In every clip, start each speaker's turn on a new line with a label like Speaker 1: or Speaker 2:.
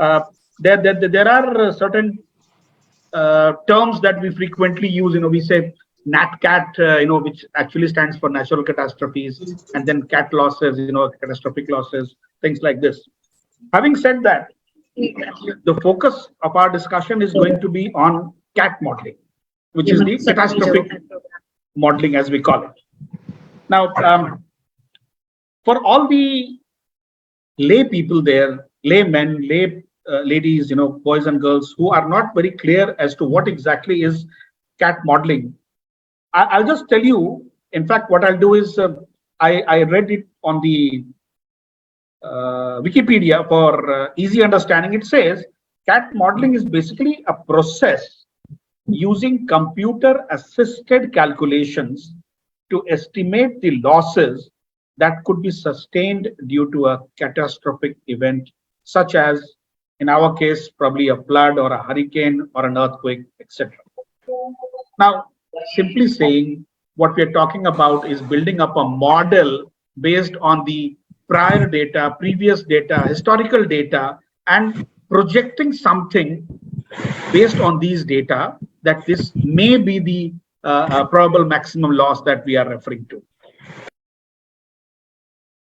Speaker 1: Uh, there are certain terms that we frequently use. We say NatCat, which actually stands for natural catastrophes, and then cat losses, catastrophic losses, things like this. Having said that, the focus of our discussion is going to be on CAT modeling, which is the catastrophic modeling, as we call it. Now, for all the lay people there, laymen, lay ladies, boys and girls who are not very clear as to what exactly is CAT modeling, I'll just tell you. In fact, what I'll do is I read it on the Wikipedia for easy understanding. It says CAT modeling is basically a process using computer assisted calculations to estimate the losses that could be sustained due to a catastrophic event, such as, in our case, probably a flood or a hurricane or an earthquake, etc. Now, simply saying, what we're talking about is building up a model based on the prior data, previous data, historical data, and projecting something based on these data that this may be the probable maximum loss that we are referring to.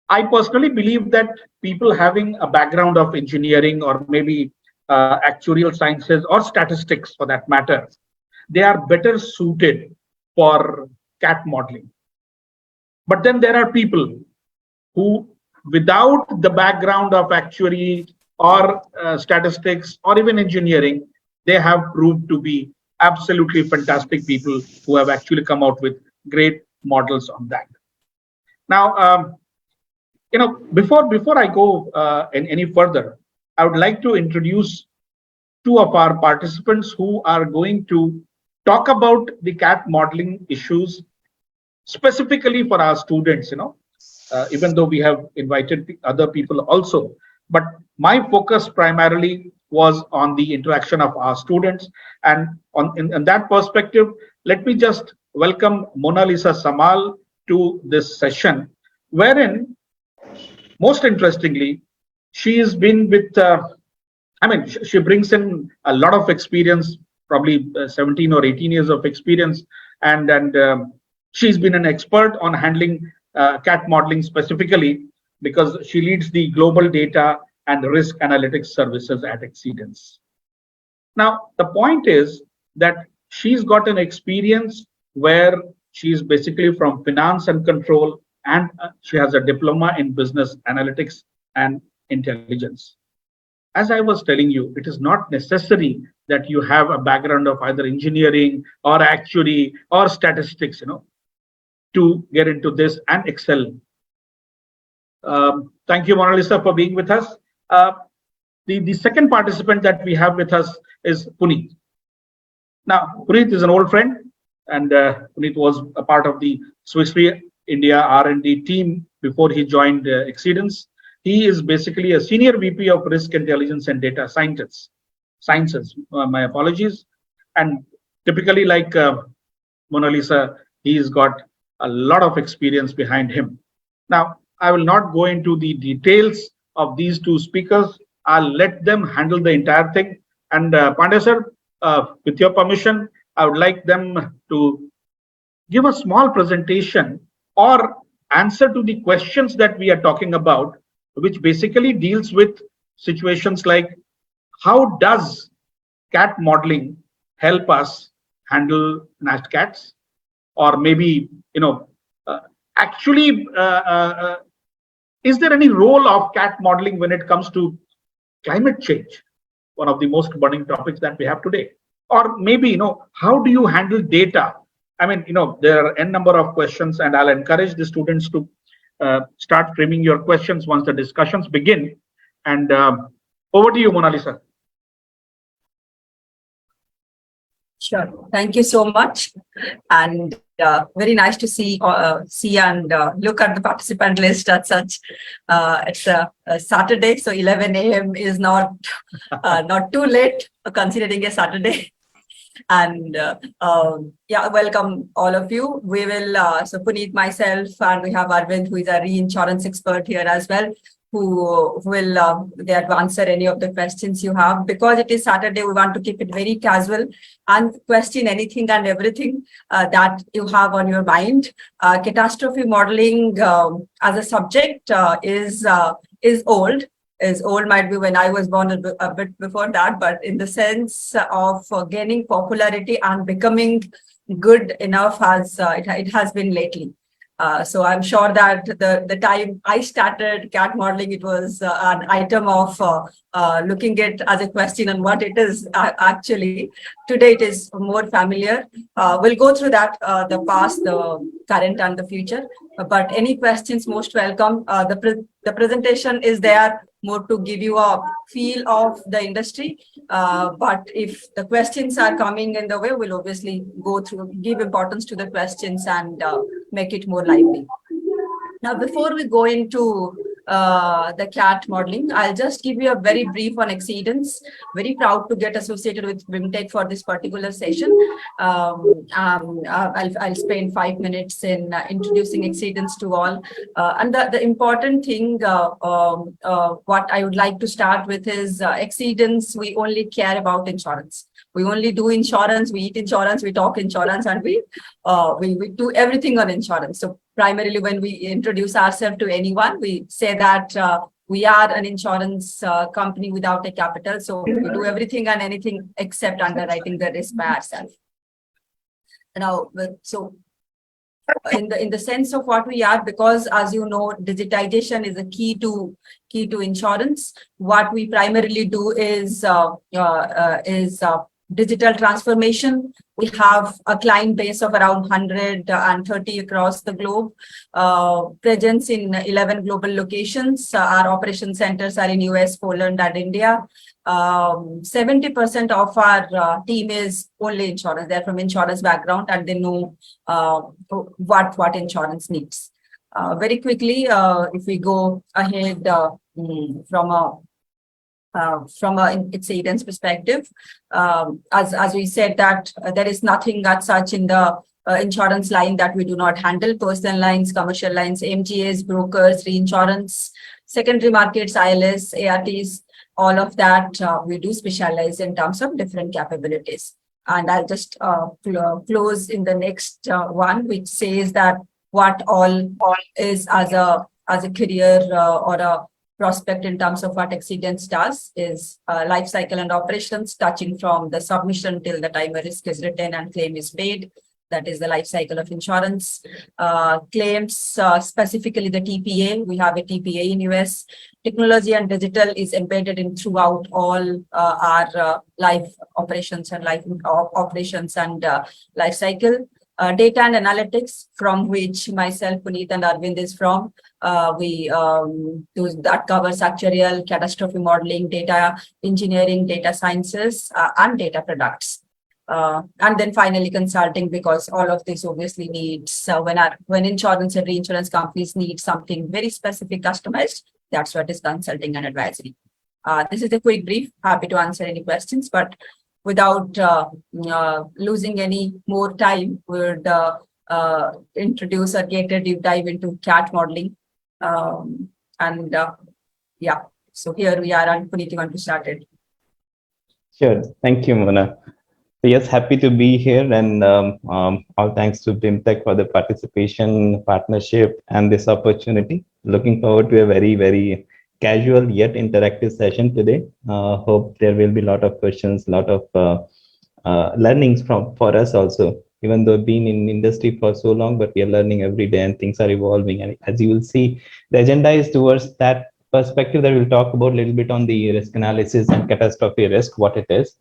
Speaker 1: I personally believe that people having a background of engineering or maybe actuarial sciences or statistics for that matter, they are better suited for CAT modeling. But then there are people who, without the background of actuary or statistics or even engineering, they have proved to be absolutely fantastic people who have actually come out with great models on that. Now, before I go any further, I would like to introduce two of our participants who are going to talk about the CAT modeling issues specifically for our students, even though we have invited other people also. But my focus primarily was on the interaction of our students. And in that perspective, let me just welcome Mona Lisa Samal to this session, wherein, most interestingly, she has been with, she brings in a lot of experience, probably 17 or 18 years of experience. And she's been an expert on handling CAT modeling specifically because she leads the global data and risk analytics services at Exceedance. Now, the point is that she's got an experience where she's basically from finance and control, and she has a diploma in business analytics and intelligence. As I was telling you, it is not necessary that you have a background of either engineering or actuary or statistics, to get into this and excel. Thank you, Mona Lisa, for being with us. The second participant that we have with us is Puneet. Now, Puneet is an old friend, and Puneet was a part of the Swiss Re India R&D team before he joined Exceedance. He is basically a senior VP of Risk Intelligence and Data Sciences. My apologies. And typically, like Mona Lisa, he's got a lot of experience behind him. Now, I will not go into the details of these two speakers. I'll let them handle the entire thing. And Pandey sir, with your permission, I would like them to give a small presentation or answer to the questions that we are talking about, which basically deals with situations like, how does CAT modeling help us handle NatCats? Or maybe, is there any role of CAT modeling when it comes to climate change, one of the most burning topics that we have today? Or maybe, how do you handle data? I mean, there are n number of questions, and I'll encourage the students to start framing your questions once the discussions begin. And over to you, Mona Lisa.
Speaker 2: Sure. Thank you so much. And very nice to see and look at the participant list at such. It's a Saturday, so 11 a.m. is not too late considering a Saturday. And welcome all of you. We will, so Puneet, myself, and we have Arvind, who is a reinsurance expert here as well. will there to answer any of the questions you have. Because it is Saturday, we want to keep it very casual and question anything and everything that you have on your mind. Catastrophe modeling as a subject is old. Is old might be when I was born a bit before that, but in the sense of gaining popularity and becoming good enough as it has been lately. So I'm sure that the time I started CAT modeling, it was an item of looking at as a question and what it is actually. Today it is more familiar. We'll go through that, the past, the current and the future. But any questions, most welcome. The presentation is there more to give you a feel of the industry. But if the questions are coming in the way, we'll obviously go through, give importance to the questions and make it more lively. Now, before we go into the CAT modeling, I'll just give you a very brief on exceedance. Very proud to get associated with BIMTech for this particular session. I'll spend 5 minutes in introducing exceedance to all. And the important thing, what I would like to start with is exceedance. We only care about insurance. We only do insurance, we eat insurance, we talk insurance, and we do everything on insurance. So primarily when we introduce ourselves to anyone, we say that we are an insurance company without a capital. So we do everything and anything except underwriting the risk by ourselves. Now, so in the sense of what we are, because as you know, digitization is a key to insurance. What we primarily do is digital transformation. We have a client base of around 130 across the globe, presence in 11 global locations. Our operation centers are in US, Poland, and India. 70% of our team is only insurance. They're from insurance background and they know what insurance needs. Very quickly, if we go ahead from an exceedance perspective, as we said that there is nothing that such in the insurance line that we do not handle. Personal lines, commercial lines, MGAs, brokers, reinsurance, secondary markets, ILS, ARTs, all of that we do specialize in terms of different capabilities. And I'll just close in the next one, which says that what all is as a career or a prospect in terms of what exceedance does is life cycle and operations, touching from the submission till the time a risk is written and claim is paid. That is the life cycle of insurance. Claims, specifically the TPA. We have a TPA in US. Technology and digital is embedded in throughout all our life operations and life cycle. Data and analytics, from which myself, Puneet, and Arvind is from. That covers actuarial, catastrophe modeling, data engineering, data sciences, and data products. And then finally consulting, because all of this obviously needs, when insurance and reinsurance companies need something very specific, customized, that's what is consulting and advisory. This is a quick brief. Happy to answer any questions, but without losing any more time, we would introduce or get a deep dive into CAT modeling. Yeah, so here we are, and Puneet, you want to start it?
Speaker 3: Sure. Thank you, Mona. So yes, happy to be here, and all thanks to BIMTech for the participation, partnership, and this opportunity. Looking forward to a very, very casual yet interactive session today. Hope there will be a lot of questions, a lot of learnings for us also. Even though being in industry for so long, but we are learning every day and things are evolving. And as you will see, the agenda is towards that perspective that we'll talk about a little bit on the risk analysis and catastrophe risk, what it is.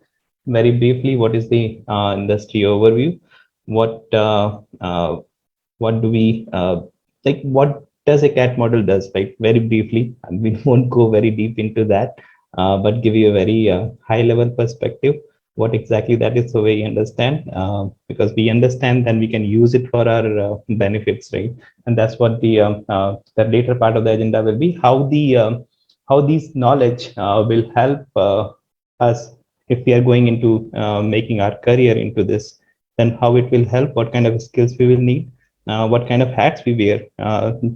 Speaker 3: Very briefly, what is the industry overview? What do we like? What does a CAT model does? Right? Very briefly, and we won't go very deep into that, but give you a very high level perspective. What exactly that is, so we understand, because we understand, then we can use it for our benefits, right? And that's what the later part of the agenda will be. How these knowledge will help us if we are going into making our career into this. Then how it will help, what kind of skills we will need, what kind of hats we wear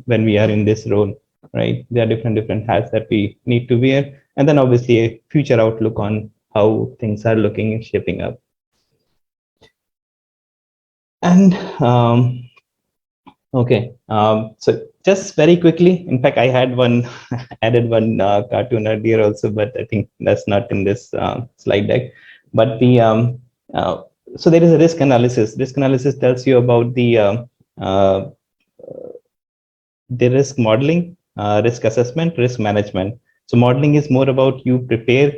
Speaker 3: when we are in this role, right? There are different hats that we need to wear, and then obviously a future outlook on how things are looking and shaping up. And okay, so just very quickly, in fact, I had one added one cartoon earlier also, but I think that's not in this slide deck. But the so there is a risk analysis. Risk analysis tells you about uh, the risk modeling, risk assessment, risk management. So modeling is more about you prepare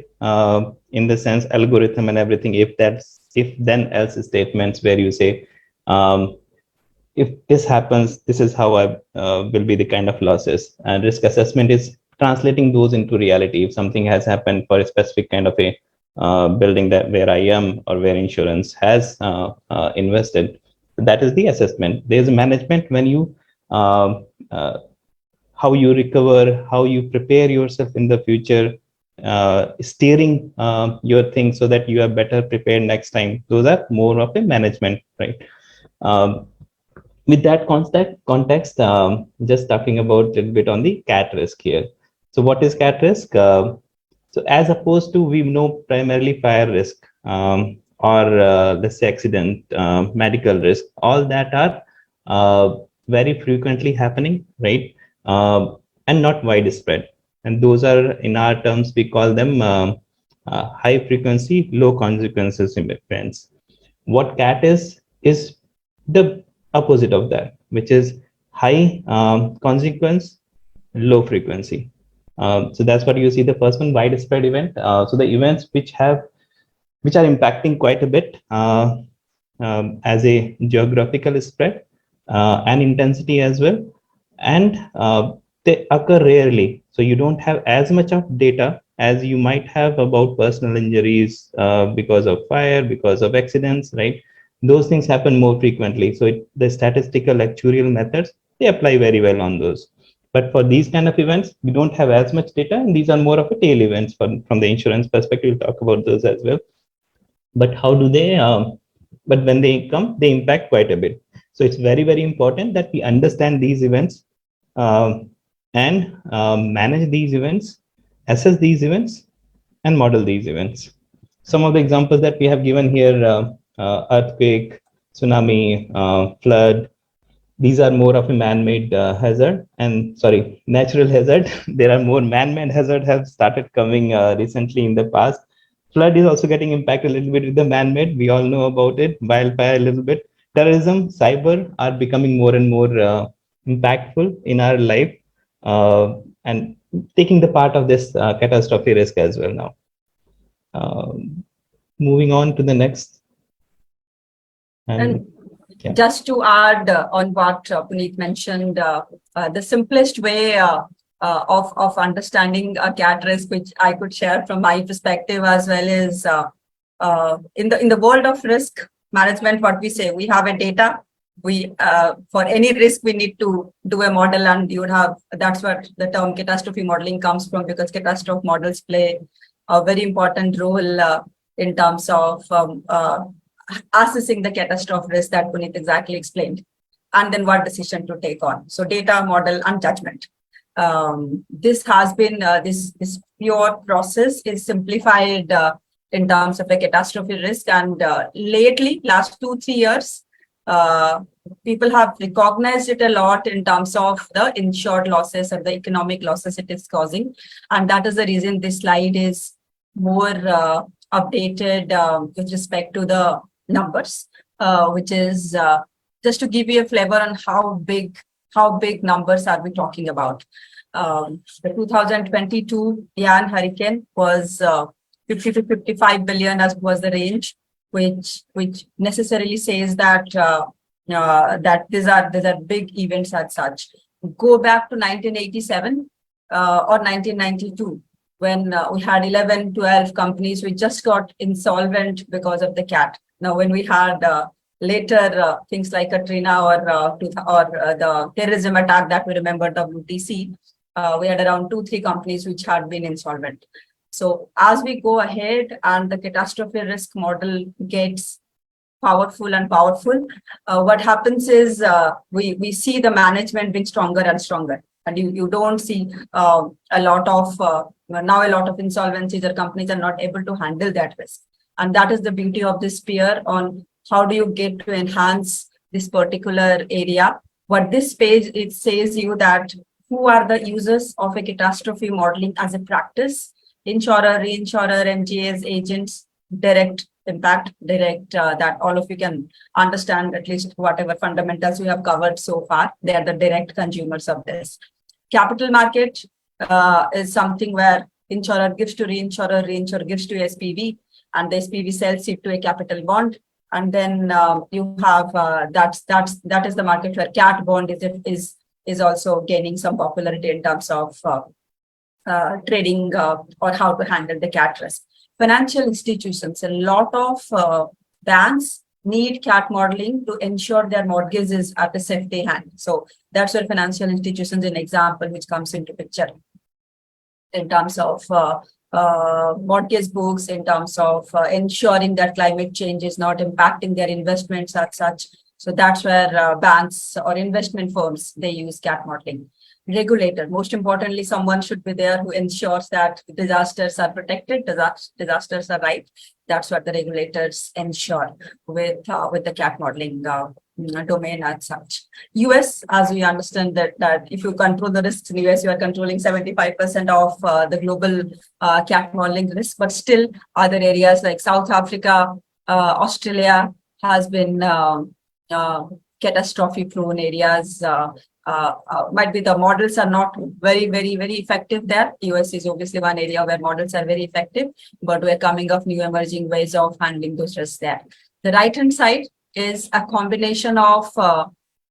Speaker 3: in the sense algorithm and everything. If then else statements where you say, if this happens, this is how I will be the kind of losses. And risk assessment is translating those into reality. If something has happened for a specific kind of a building that where I am or where insurance has invested, that is the assessment. There's a management when you how you recover, how you prepare yourself in the future, steering your things so that you are better prepared next time. Those are more of a management, right? With that context, just talking about a little bit on the cat risk here. So what is cat risk? So as opposed to we know primarily fire risk or let's say accident, medical risk, all that are very frequently happening, right? And not widespread. And those are, in our terms, we call them high frequency, low consequences events. What cat is the opposite of that, which is high consequence, low frequency. So that's what you see. The first one, widespread event. So the events which are impacting quite a bit as a geographical spread and intensity as well, and they occur rarely. So you don't have as much of data as you might have about personal injuries because of fire, because of accidents, right? Those things happen more frequently. So the statistical actuarial methods, they apply very well on those. But for these kind of events, we don't have as much data, and these are more of a tail events from the insurance perspective. We'll talk about those as well. But how do they, but when they come, they impact quite a bit. So it's very, very important that we understand these events and manage these events, assess these events, and model these events. Some of the examples that we have given here, earthquake, tsunami, flood, these are more of a man-made hazard, and sorry, natural hazard. There are more man-made hazard have started coming recently in the past. Flood is also getting impacted a little bit with the man-made. We all know about it. Wildfire a little bit. Terrorism, cyber are becoming more and more impactful in our life and taking the part of this catastrophe risk as well now. Moving on to the next.
Speaker 2: And yeah. Just to add on what Puneet mentioned, the simplest way of understanding a cat risk, which I could share from my perspective as well, is in the world of risk management, what we say, we have a data. We for any risk we need to do a model, and you would have, that's what the term catastrophe modeling comes from, because catastrophe models play a very important role in terms of assessing the catastrophe risk that Puneet exactly explained, and then what decision to take on. So data, model, and judgment. This has been this pure process is simplified in terms of a catastrophe risk, and lately, last 2-3 years, people have recognized it a lot in terms of the insured losses or the economic losses it is causing, and that is the reason this slide is more updated with respect to the numbers, which is just to give you a flavor on how big numbers are we talking about. The 2022 Ian hurricane was 50 to 55 billion as was the range, which necessarily says that that these are big events as such. Go back to 1987 or 1992. When we had 11, 12 companies, we just got insolvent because of the cat. Now, when we had later things like Katrina or the terrorism attack that we remember, WTC, we had around 2-3 companies which had been insolvent. So as we go ahead and the catastrophe risk model gets powerful, what happens is we see the management being stronger and stronger. And you don't see a lot of now a lot of insolvencies or companies are not able to handle that risk. And that is the beauty of this spear on how do you get to enhance this particular area. But this page, it says you that who are the users of a catastrophe modeling as a practice: insurer, reinsurer, MGAs, agents, direct impact, direct, that all of you can understand at least whatever fundamentals we have covered so far. They are the direct consumers of this. Capital market is something where insurer gives to reinsurer, reinsurer gives to SPV, and the SPV sells it to a capital bond. And then you have that is the market where cat bond is also gaining some popularity in terms of trading or how to handle the cat risk. Financial institutions, a lot of banks need cat modeling to ensure their mortgages at a safety hand. So that's where financial institutions, an example which comes into picture in terms of mortgage books, in terms of ensuring that climate change is not impacting their investments as such. So that's where banks or investment firms, they use cat modeling. Regulator, most importantly, someone should be there who ensures that disasters are protected, disasters are right. That's what the regulators ensure with the cat modeling domain as such. US, as we understand that if you control the risks in US, you are controlling 75% of the global cat modeling risk, but still other areas like South Africa, Australia has been catastrophe prone areas. Might be the models are not very effective there. US is obviously one area where models are very effective, but we're coming up new emerging ways of handling those risks there. The right hand side is a combination of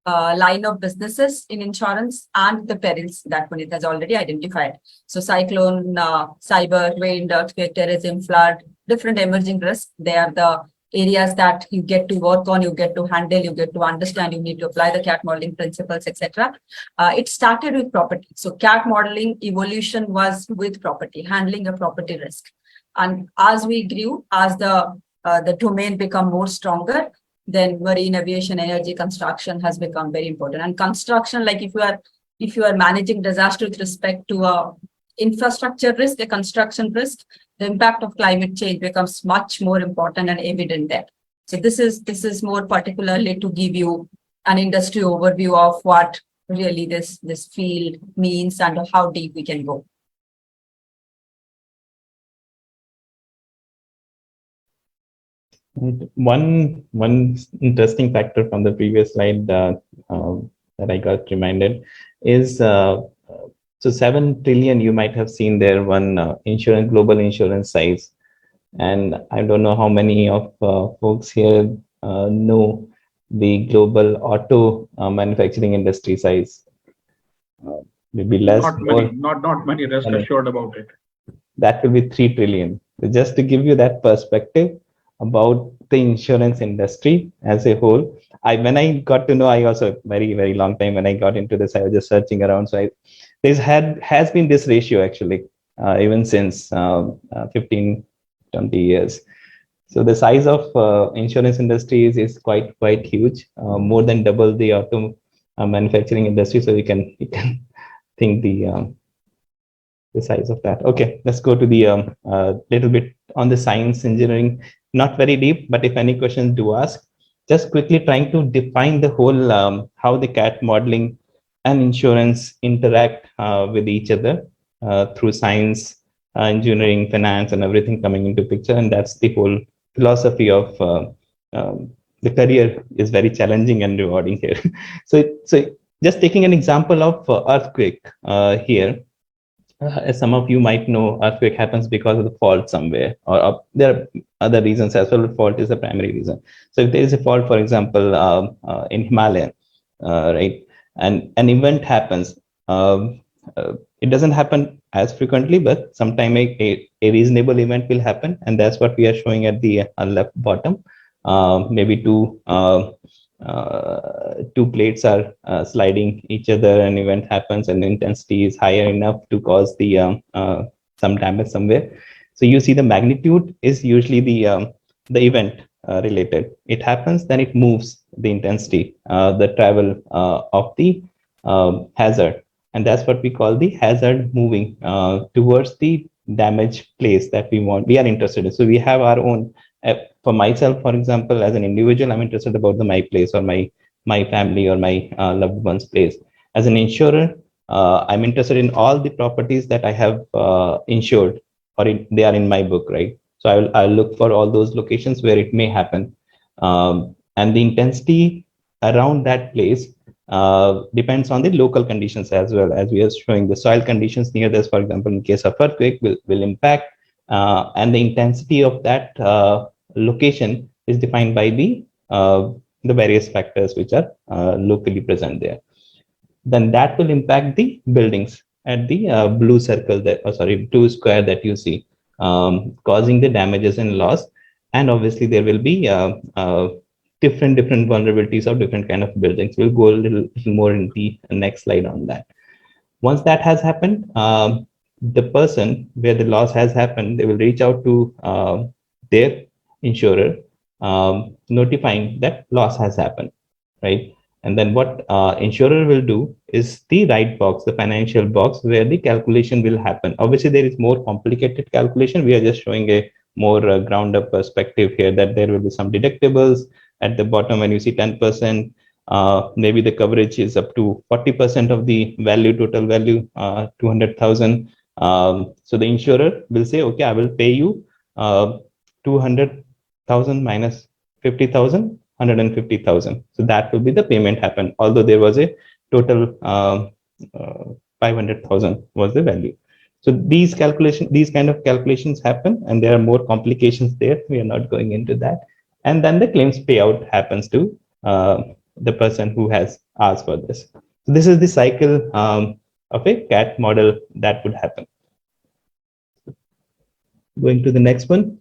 Speaker 2: line of businesses in insurance and the perils that Puneet has already identified. So cyclone, cyber, wind, earthquake, terrorism, flood, different emerging risks. They are the areas that you get to work on, you get to handle, you get to understand, you need to apply the cat modeling principles, etc. It started with property. So cat modeling evolution was with property, handling a property risk. And as we grew, as the domain become more stronger, then marine, aviation, energy, construction has become very important. And construction, like if you are managing disaster with respect to a infrastructure risk, a construction risk, the impact of climate change becomes much more important and evident there. So this is more particularly to give you an industry overview of what really this field means and how deep we can go.
Speaker 3: One interesting factor from the previous slide that I got reminded is so 7 trillion, you might have seen there, one global insurance size. And I don't know how many of folks here know the global auto manufacturing industry size. Maybe less.
Speaker 1: Not many, rest assured about it.
Speaker 3: That will be 3 trillion. So just to give you that perspective about the insurance industry as a whole. When I got to know, I also very long time when I got into this, I was just searching around. So has been this ratio actually even since 15, 20 years. So the size of insurance industries is quite huge, more than double the auto manufacturing industry. So you can think the size of that. Okay, let's go to the little bit on the science engineering. Not very deep, but if any questions do ask, just quickly trying to define the whole how the cat modeling and insurance interact with each other through science, engineering, finance, and everything coming into picture. And that's the whole philosophy of the career is very challenging and rewarding here. So just taking an example of earthquake here. As some of you might know, earthquake happens because of the fault somewhere, or there are other reasons as well. Fault is the primary reason. So if there is a fault, for example, in Himalaya, right, and an event happens, it doesn't happen as frequently, but sometime a reasonable event will happen, and that's what we are showing at the left bottom. Maybe two plates are sliding each other, an event happens and the intensity is higher enough to cause the some damage somewhere. So you see the magnitude is usually the event related. It happens, then it moves the intensity, the travel of the hazard. and that's what we call the hazard moving towards the damaged place that we are interested in. So we have our own, for myself, for example, as an individual, I'm interested about my place or my family or my loved one's place. As an insurer, I'm interested in all the properties that I have insured, or they are in my book, right? So I'll look for all those locations where it may happen, and the intensity around that place depends on the local conditions as well. As we are showing, the soil conditions near this, for example, in case of earthquake, will impact, and the intensity of that location is defined by the various factors which are locally present there. Then that will impact the buildings at the blue circle that, blue square that you see, causing the damages and loss. And obviously there will be different vulnerabilities of different kind of buildings. We'll go a little more in the next slide on that. Once that has happened, the person where the loss has happened, they will reach out to their insurer, notifying that loss has happened, right? And then what insurer will do is the right box, the financial box, where the calculation will happen. Obviously, there is more complicated calculation. We are just showing a more ground up perspective here, that there will be some deductibles at the bottom. When you see 10%, maybe the coverage is up to 40% of the value, total value, 200,000. So the insurer will say, okay, I will pay you 200,000 minus 50,000, 150,000. So that will be the payment happen, although there was a total 500,000 was the value. So these kind of calculations happen, and there are more complications there. We are not going into that. And then the claims payout happens to the person who has asked for this. So this is the cycle of a CAT model that would happen. Going to the next one,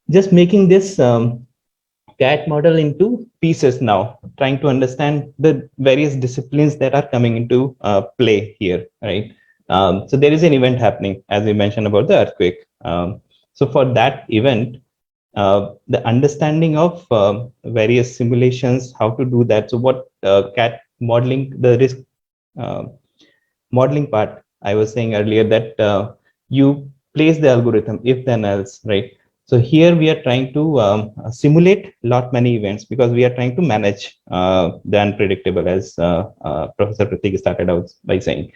Speaker 3: just making this CAT model into pieces now, trying to understand the various disciplines that are coming into play here, right? So there is an event happening, as we mentioned about the earthquake. So for that event, the understanding of various simulations, how to do that. So what CAT modeling, the risk modeling part, I was saying earlier that you place the algorithm if then else, right? So here we are trying to simulate many events, because we are trying to manage the unpredictable, as Professor Pratik started out by saying.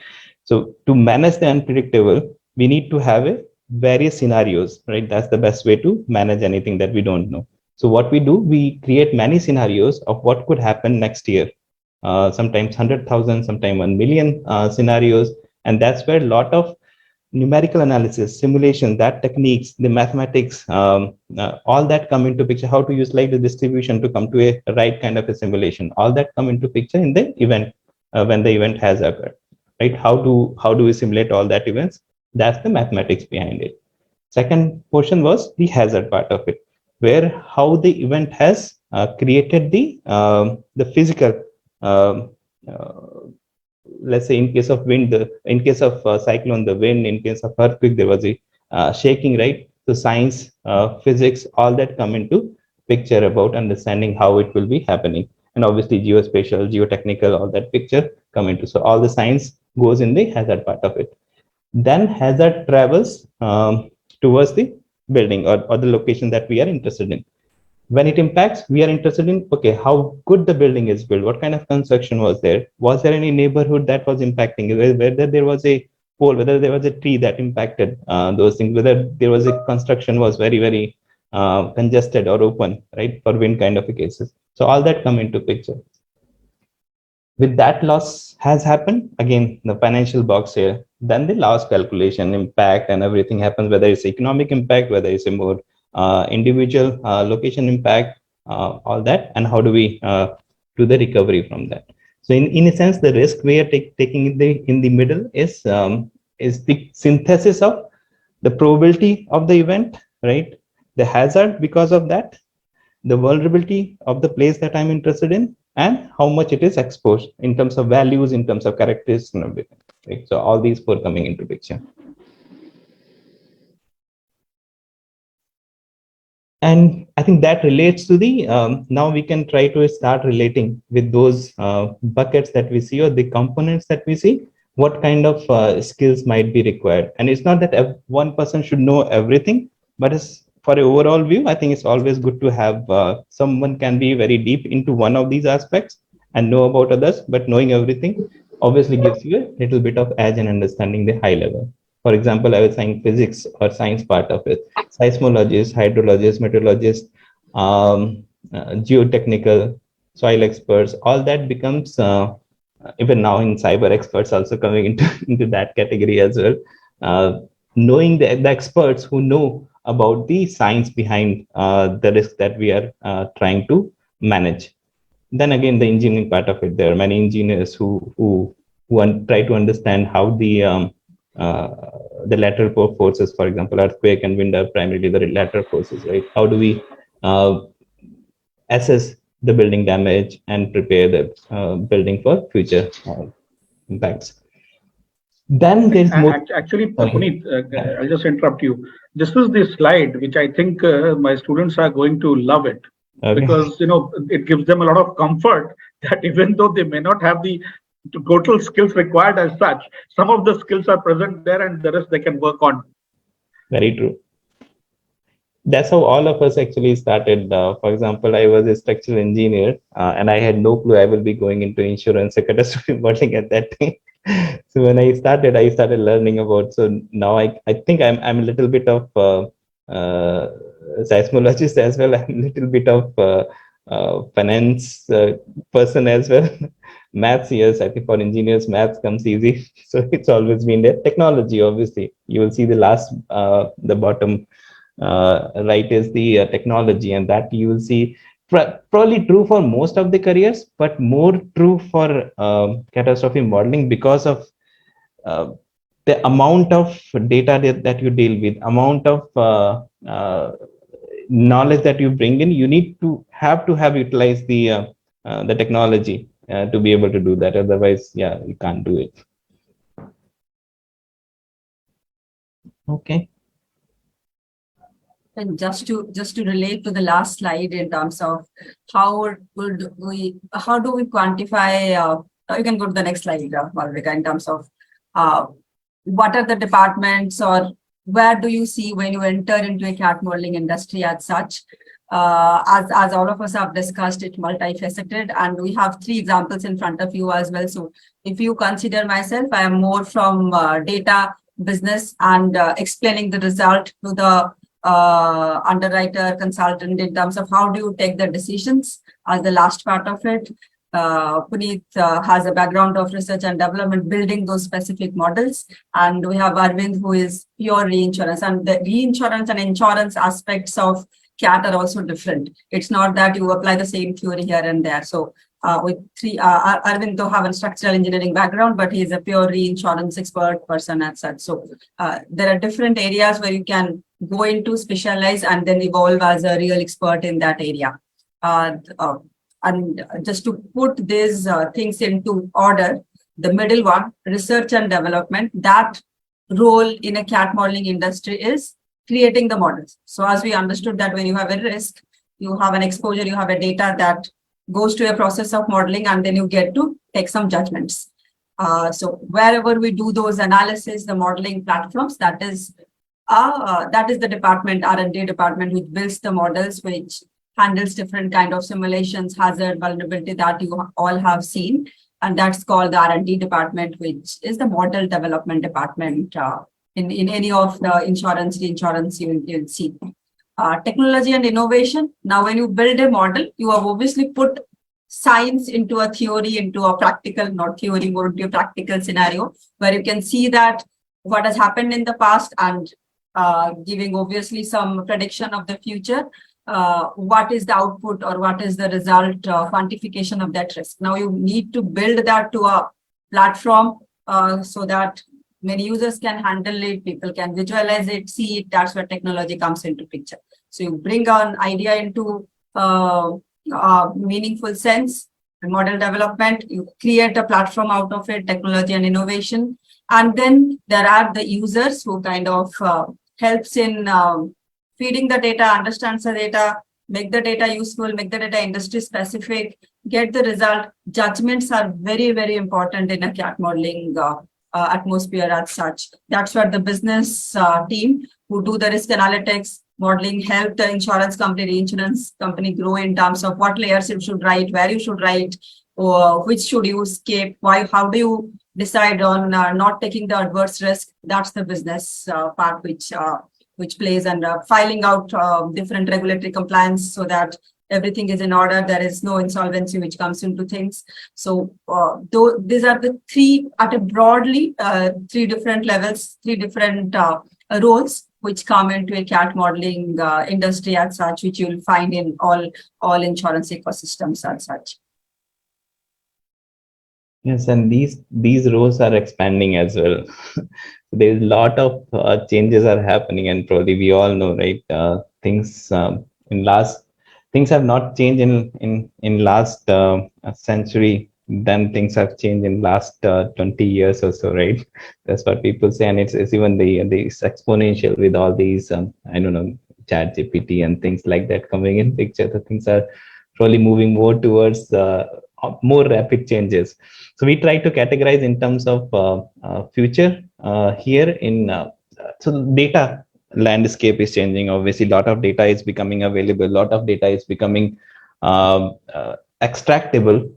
Speaker 3: So to manage the unpredictable, we need to have various scenarios, right? That's the best way to manage anything that we don't know. So what we do, we create many scenarios of what could happen next year. Sometimes 100,000, sometimes 1 million scenarios. And that's where a lot of numerical analysis, simulation, that techniques, the mathematics, all that come into picture. How to use like the distribution to come to a right kind of a simulation. All that come into picture in the event when the event has occurred, right? How do we simulate all that events? That's the mathematics behind it. Second portion was the hazard part of it, where how the event has created the physical. Let's say in case of wind, in case of cyclone, the wind. In case of earthquake, there was a shaking, right? So science, physics, all that come into picture about understanding how it will be happening. And obviously geospatial, geotechnical, all that picture come into. So all the science goes in the hazard part of it. Then hazard travels towards the building or the location that we are interested in. When it impacts, we are interested in, okay, how good the building is built, what kind of construction was there any neighborhood that was impacting, whether there was a pole, whether there was a tree that impacted those things, whether there was a construction was very congested or open, right, for wind kind of cases. So all that come into picture. With that loss has happened, again, the financial box here, then the loss calculation, impact and everything happens, whether it's economic impact, whether it's a more individual location impact, all that, and how do we do the recovery from that. So in a sense, the risk we are taking in the middle is the synthesis of the probability of the event, right? The hazard because of that, the vulnerability of the place that I'm interested in, and how much it is exposed in terms of values, in terms of characteristics and everything, right? So all these four coming into picture. And I think that relates to the, now we can try to start relating with those buckets that we see, or the components that we see. what kind of skills might be required. And it's not that one person should know everything, but it's, for an overall view, I think it's always good to have someone can be very deep into one of these aspects and know about others, but knowing everything obviously gives you a little bit of edge in understanding the high level. For example, I was saying physics or science part of it, seismologists, hydrologists, meteorologists, geotechnical, soil experts, all that becomes even now in cyber experts also coming into, into that category as well. Knowing the experts who know about the science behind the risk that we are trying to manage. Then again, the engineering part of it, there are many engineers who try to understand how the lateral forces, for example, earthquake and wind are primarily the lateral forces, right? How do we assess the building damage and prepare the building for future impacts? Then there's more.
Speaker 1: Actually, Puneet, I'll just interrupt you. This is the slide which I think my students are going to love it. Okay. Because it gives them a lot of comfort that even though they may not have the total skills required as such, some of the skills are present there and the rest they can work on.
Speaker 3: Very true. That's how all of us actually started. For example, I was a structural engineer and I had no clue I will be going into insurance or catastrophe modeling at that time. So when I started learning about. So now I think I'm a little bit of seismologist as well. I'm a little bit of finance person as well. Maths, yes, I think for engineers, maths comes easy. So it's always been there. Technology, obviously, you will see the last, the bottom right is the technology, and that you will see probably true for most of the careers, but more true for catastrophe modeling because of the amount of data that you deal with, amount of knowledge that you bring in. You need to have utilized the technology to be able to do that. Otherwise, yeah, you can't do it. Okay.
Speaker 2: And just to relate to the last slide in terms of how do we quantify, you can go to the next slide, Malvika, in terms of what are the departments or where do you see when you enter into a CAT modeling industry as such. As all of us have discussed, it's multifaceted, and we have 3 examples in front of you as well. So if you consider myself, I am more from data business and explaining the result to the underwriter consultant in terms of how do you take the decisions as the last part of it. Puneet has a background of research and development, building those specific models. And we have Arvind, who is pure reinsurance, and the reinsurance and insurance aspects of CAT are also different. It's not that you apply the same theory here and there. So with 3, Arvind though have a structural engineering background, but he is a pure reinsurance expert person as such. So there are different areas where you can go into, specialize, and then evolve as a real expert in that area. And just to put these things into order, the middle one, research and development, that role in a CAT modeling industry is creating the models. So as we understood that when you have a risk, you have an exposure, you have a data that goes to a process of modeling, and then you get to take some judgments. So wherever we do those analysis, the modeling platforms, that is the department, R&D department, which builds the models, which handles different kind of simulations, hazard, vulnerability that you all have seen. And that's called the R&D department, which is the model development department in any of the insurance, reinsurance you'll see. Technology and innovation. Now, when you build a model, you have obviously put science into a theory, into a practical, not theory, more into a practical scenario, where you can see that what has happened in the past and giving obviously some prediction of the future. What is the output or what is the result, quantification of that risk. Now you need to build that to a platform so that many users can handle it, people can visualize it, see it. That's where technology comes into picture. So you bring an idea into meaningful sense, model development, you create a platform out of it, technology and innovation. And then there are the users who kind of helps in feeding the data, understands the data, make the data useful, make the data industry specific, get the result. Judgments are very, very important in a CAT modeling atmosphere as such. That's where the business team who do the risk analytics, modeling, help the insurance company, reinsurance company grow in terms of what layers you should write, where you should write, or which should you skip, why, how do you decide on not taking the adverse risk. That's the business part which plays, and filing out different regulatory compliance so that everything is in order. There is no insolvency which comes into things. So these are the three, at a broadly, three different levels, three different roles which come into a CAT modeling industry as such, which you'll find in all insurance ecosystems as such.
Speaker 3: Yes, and these roles are expanding as well. There's a lot of changes are happening, and probably we all know, right? Things have not changed in last century. Then things have changed in last 20 years or so, right? That's what people say, and it's even the exponential with all these I don't know, chat GPT and things like that coming in picture. The things are probably moving more towards more rapid changes. So we try to categorize in terms of future here in so data landscape is changing. Obviously, a lot of data is becoming available. A lot of data is becoming extractable,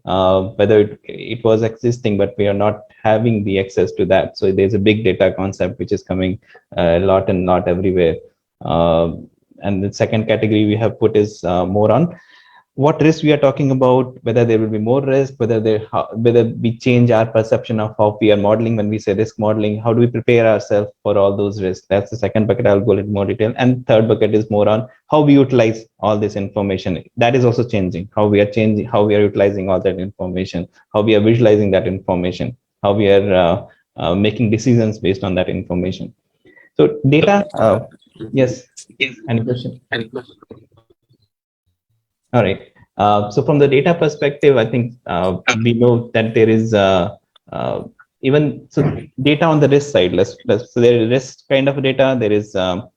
Speaker 3: whether it was existing, but we are not having the access to that. So there's a big data concept which is coming a lot and not everywhere. And the second category we have put is more on what risk we are talking about, whether there will be more risk, whether we change our perception of how we are modeling. When we say risk modeling, how do we prepare ourselves for all those risks? That's the second bucket. I'll go into more detail. And third bucket is more on how we utilize all this information. That is also changing. How we are utilizing all that information, how we are visualizing that information, how we are making decisions based on that information. So data, yes, any question? All right. So from the data perspective, I think we know that there is even so data on the risk side. So there is risk kind of data. There is the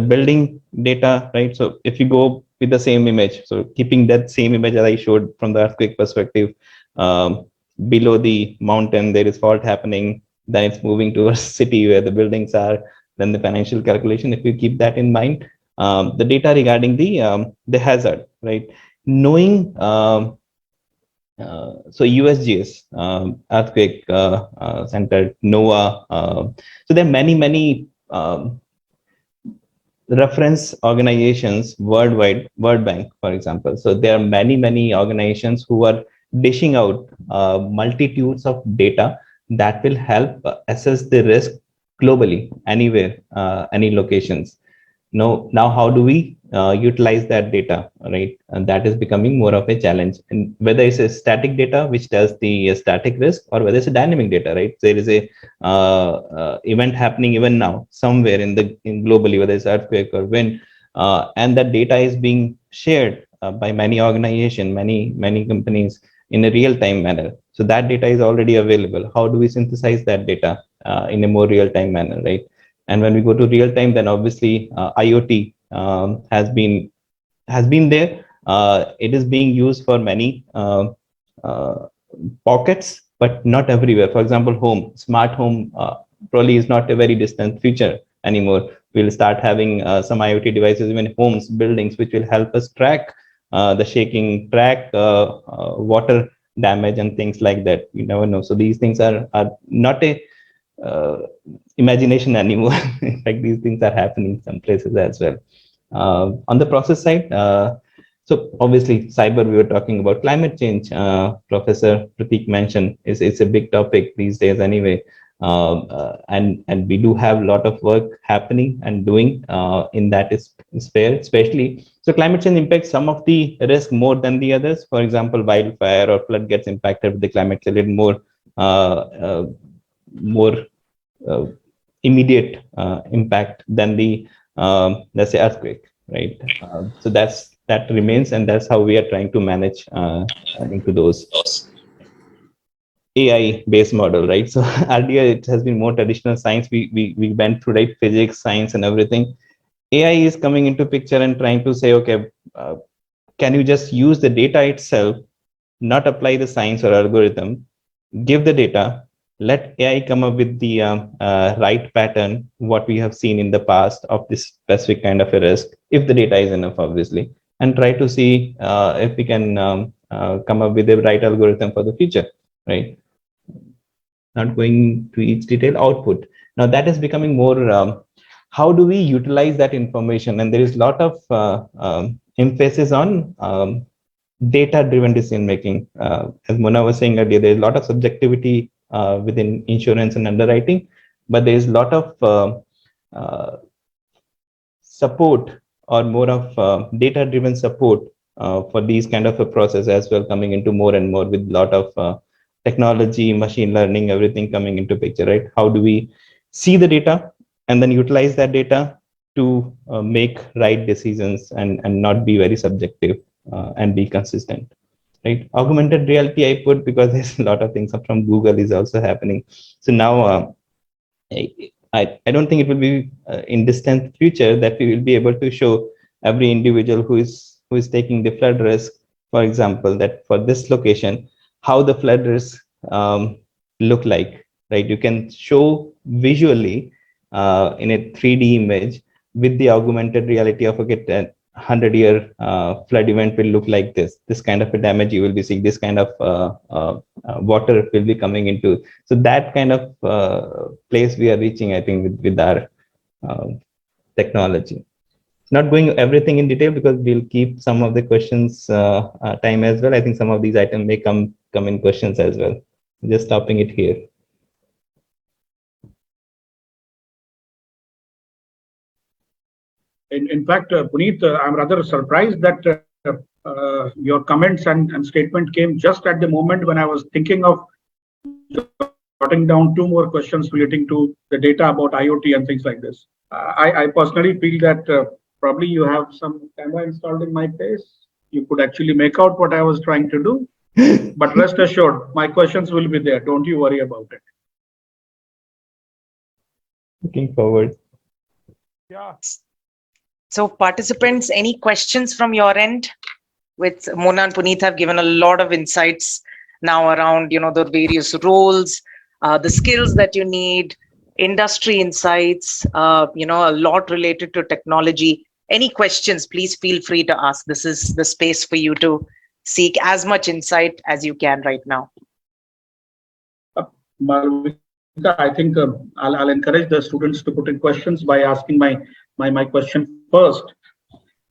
Speaker 3: building data, right? So if you go with the same image, so keeping that same image that I showed from the earthquake perspective, below the mountain there is fault happening. Then it's moving to a city where the buildings are. Then the financial calculation. If you keep that in mind. The data regarding the hazard, right? Knowing so USGS, earthquake center, NOAA. So there are many reference organizations worldwide. World Bank, for example. So there are many organizations who are dishing out multitudes of data that will help assess the risk globally, anywhere, any locations. Now how do we utilize that data, right? And that is becoming more of a challenge. And whether it's a static data which tells the static risk, or whether it's a dynamic data, right? There is a event happening even now somewhere in globally, whether it's earthquake or wind, and that data is being shared by many organizations, many companies in a real-time manner. So that data is already available. How do we synthesize that data in a more real-time manner, right? And when we go to real time, then obviously IoT has been there. It is being used for many pockets, but not everywhere. For example, smart home probably is not a very distant future anymore. We'll start having some IoT devices in homes, buildings, which will help us track the shaking, track water damage and things like that. You never know. So these things are not a imagination anymore. In fact, these things are happening in some places as well. On the process side, so obviously cyber, we were talking about climate change. Professor Pratik mentioned it's a big topic these days anyway. And we do have a lot of work happening and doing in that sphere, especially. So climate change impacts some of the risk more than the others. For example, wildfire or flood gets impacted with the climate change more immediate impact than the let's say earthquake, right? So that remains, and that's how we are trying to manage into those AI based model, right? So earlier it has been more traditional science. We went through, right, physics, science, and everything. AI is coming into picture and trying to say, okay, can you just use the data itself, not apply the science or algorithm, give the data, let AI come up with the right pattern, what we have seen in the past of this specific kind of a risk, if the data is enough, obviously, and try to see if we can come up with the right algorithm for the future, right? Not going to each detail output. Now that is becoming more, how do we utilize that information? And there is a lot of emphasis on data-driven decision making. As Mona was saying earlier, there is a lot of subjectivity within insurance and underwriting, but there is a lot of support or more of data-driven support for these kind of a process as well, coming into more and more with a lot of technology, machine learning, everything coming into picture, right? How do we see the data and then utilize that data to make right decisions and not be very subjective and be consistent, right? Augmented reality I put because there's a lot of things from Google is also happening. So now I don't think it will be in distant future that we will be able to show every individual who is taking the flood risk, for example, that for this location, how the flood risk look like, right? You can show visually in a 3D image with the augmented reality of okay, 100-year flood event will look like this kind of a damage you will be seeing, this kind of water will be coming into. So that kind of place we are reaching, I think, with our technology. Not going everything in detail because we'll keep some of the questions time as well. I think some of these items may come in questions as well. Just stopping it here.
Speaker 1: In fact, Puneet, I'm rather surprised that your comments and statement came just at the moment when I was thinking of jotting down 2 more questions relating to the data about IoT and things like this. I personally feel that probably you have some camera installed in my face. You could actually make out what I was trying to do. But rest assured, my questions will be there. Don't you worry about it.
Speaker 3: Looking forward.
Speaker 4: Yeah. So participants, any questions from your end? With Mona and Puneet have given a lot of insights now around, the various roles, the skills that you need, industry insights, a lot related to technology. Any questions, please feel free to ask. This is the space for you to seek as much insight as you can right now.
Speaker 1: Malvika, I think I'll encourage the students to put in questions by asking my question first.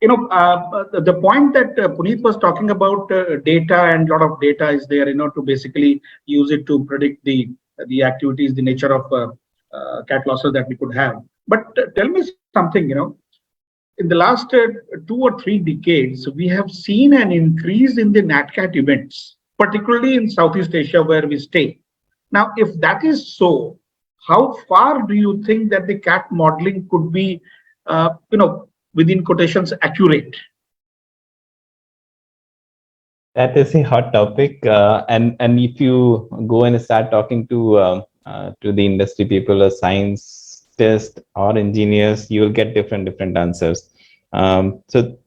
Speaker 1: The point that Puneet was talking about data, and a lot of data is there, to basically use it to predict the activities, the nature of cat losses that we could have. But tell me something, in the last 2 or 3 decades, we have seen an increase in the NatCat events, particularly in Southeast Asia where we stay. Now, if that is so, how far do you think that the cat modeling could be, within quotations, accurate?
Speaker 3: That is a hot topic, and if you go and start talking to the industry people or scientists or engineers, you will get different answers. So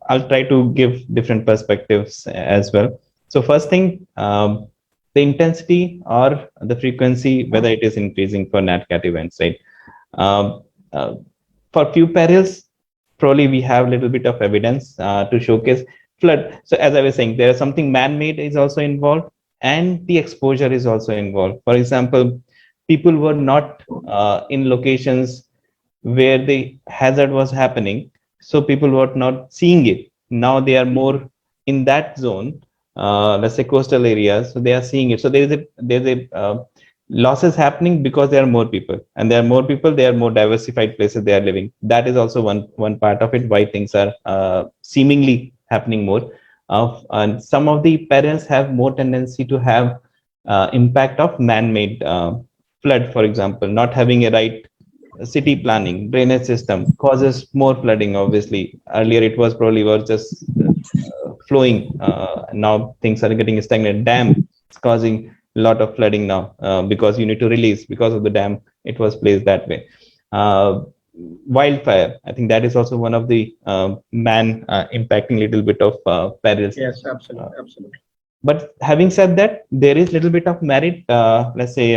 Speaker 3: I'll try to give different perspectives as well. So first thing, the intensity or the frequency, whether it is increasing for NatCat events, right? For few perils, probably we have a little bit of evidence to showcase flood. So as I was saying, there is something man-made is also involved, and the exposure is also involved. For example, people were not in locations where the hazard was happening, so people were not seeing it. Now they are more in that zone, let's say coastal areas, so they are seeing it. So there's a losses happening because there are more people, and there are more people, there are more diversified places they are living. That is also one part of it, why things are seemingly happening more. And some of the parents have more tendency to have impact of man-made flood, for example, not having a right city planning, drainage system causes more flooding. Obviously, earlier it was probably just flowing. Now things are getting stagnant. Dam is causing a lot of flooding now because you need to release because of the dam. It was placed that way. Wildfire, I think that is also one of the man impacting little bit of perils.
Speaker 1: Yes, absolutely.
Speaker 3: But having said that, there is a little bit of merit, let's say,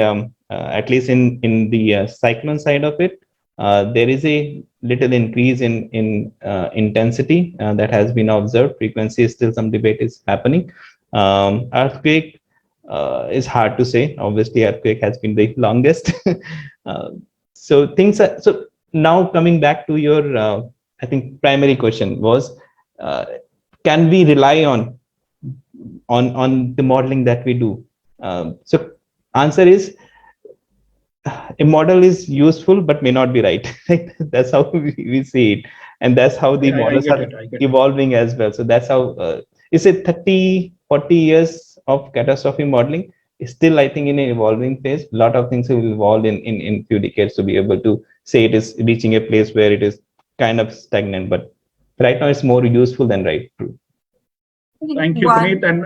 Speaker 3: at least in the cyclone side of it, there is a little increase in intensity that has been observed. Frequency is still some debate is happening. Earthquake is hard to say. Obviously, earthquake has been the longest. So things are, so now coming back to your, I think primary question was, can we rely on the modeling that we do? So answer is, a model is useful but may not be right. That's how we see it, and that's how the models are evolving as well. So that's how is it 30-40 years of catastrophe modeling is still, I think, in an evolving phase. A lot of things will evolve in few decades to be able to say it is reaching a place where it is kind of stagnant, but right now it's more useful than right. True.
Speaker 1: Thank you, Puneet. And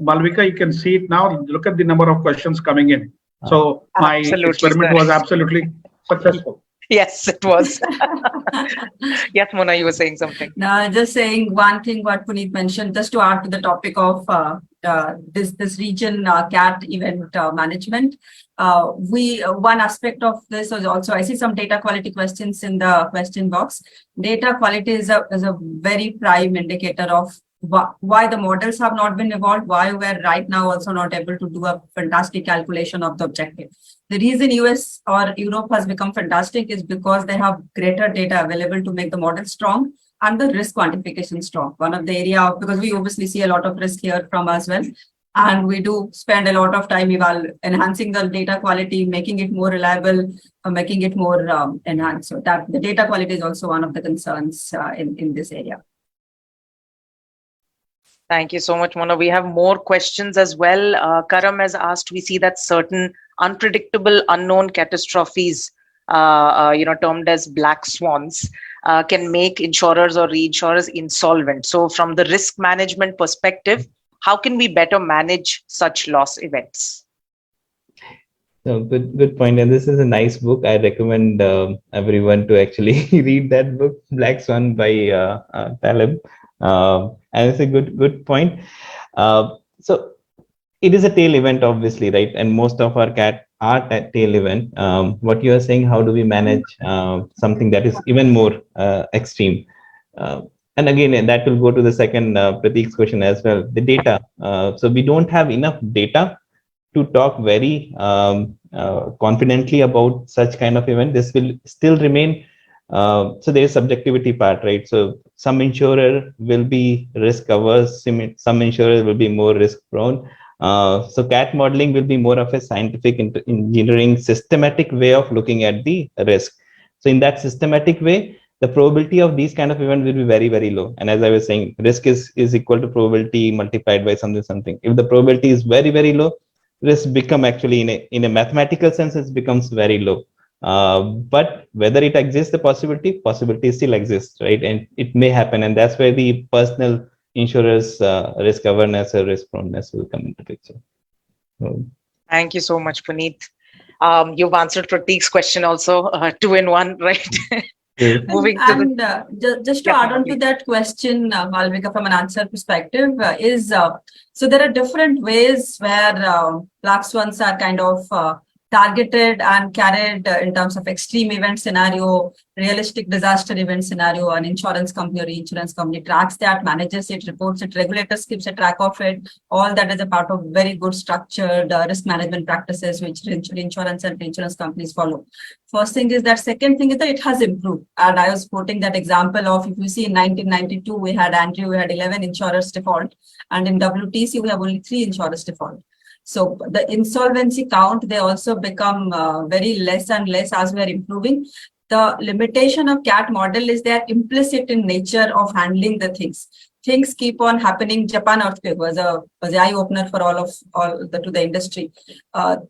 Speaker 1: Malvika, you can see it now. Look at the number of questions coming in. So my experiment was absolutely successful.
Speaker 4: Yes, it was. Yes, Mona, you were saying something.
Speaker 2: No, just saying one thing what Puneet mentioned, just to add to the topic of this region CAT event management. One aspect of this is also, I see some data quality questions in the question box. Data quality is a very prime indicator of why the models have not been evolved, why we're right now also not able to do a fantastic calculation of the objective. The reason US or Europe has become fantastic is because they have greater data available to make the model strong and the risk quantification strong. One of the area, because we obviously see a lot of risk here from as well. And we do spend a lot of time enhancing the data quality, making it more reliable, making it more enhanced. So that the data quality is also one of the concerns in this area.
Speaker 4: Thank you so much, Mona. We have more questions as well. Karam has asked, we see that certain unpredictable unknown catastrophes, termed as black swans, can make insurers or reinsurers insolvent. So from the risk management perspective, how can we better manage such loss events?
Speaker 3: So good point. And this is a nice book. I recommend everyone to actually read that book, Black Swan by Taleb. And it's a good point. So it is a tail event, obviously, right? And most of our CAT are tail event. What you are saying, how do we manage something that is even more extreme? And again, that will go to the second Prateek's question as well, the data. So we don't have enough data to talk very confidently about such kind of event. This will still remain. So there is subjectivity part, right? So some insurer will be risk averse, some insurer will be more risk prone. So CAT modeling will be more of a scientific engineering systematic way of looking at the risk. So in that systematic way, the probability of these kind of events will be very, very low. And as I was saying, risk is equal to probability multiplied by something. If the probability is very, very low, risk become actually in a mathematical sense, it becomes very low. But whether it exists, the possibility still exists, right? And it may happen. And that's where the personal insurers risk awareness or risk proneness will come into picture.
Speaker 4: Thank you so much, Puneet. You've answered Prateek's question also, 2 in 1, right? Moving to
Speaker 2: just to add on to that question, Malvika, from an answer perspective, so there are different ways where black swans are kind of targeted and carried in terms of extreme event scenario, realistic disaster event scenario. An insurance company or reinsurance company tracks that, manages it, reports it, regulators keeps a track of it. All that is a part of very good structured risk management practices which insurance and reinsurance companies follow. First thing is that. Second thing is that it has improved. And I was quoting that example of, if you see in 1992, we had 11 insurers default. And in WTC, we have only 3 insurers default. So the insolvency count, they also become very less and less as we're improving. The limitation of CAT model is they are implicit in nature of handling the things. Things keep on happening. Japan earthquake was an eye opener for to the industry.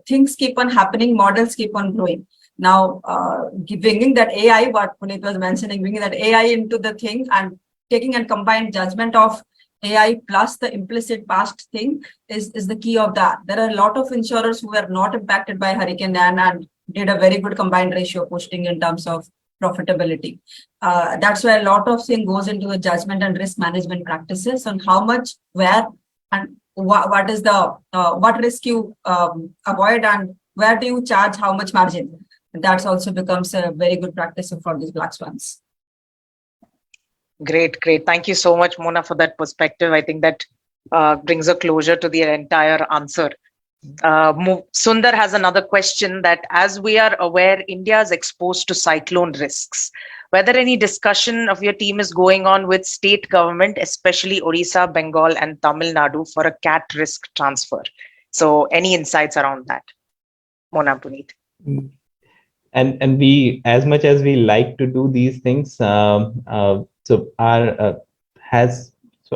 Speaker 2: Things keep on happening. Models keep on growing. Now, bringing that AI, what Puneet was mentioning, bringing that AI into the thing and taking a combined judgment of AI plus the implicit past thing is the key of that. There are a lot of insurers who were not impacted by Hurricane and did a very good combined ratio posting in terms of profitability. That's where a lot of thing goes into the judgment and risk management practices on how much, where, and what is the what risk you avoid, and where do you charge how much margin. That's also becomes a very good practice for these black swans.
Speaker 4: Great, great. Thank you so much, Mona, for that perspective. I think that brings a closure to the entire answer. Sundar has another question that, as we are aware, India is exposed to cyclone risks. Whether any discussion of your team is going on with state government, especially Odisha, Bengal, and Tamil Nadu, for a cat risk transfer. So, any insights around that, Mona, Puneet?
Speaker 3: And we, as much as we like to do these things, so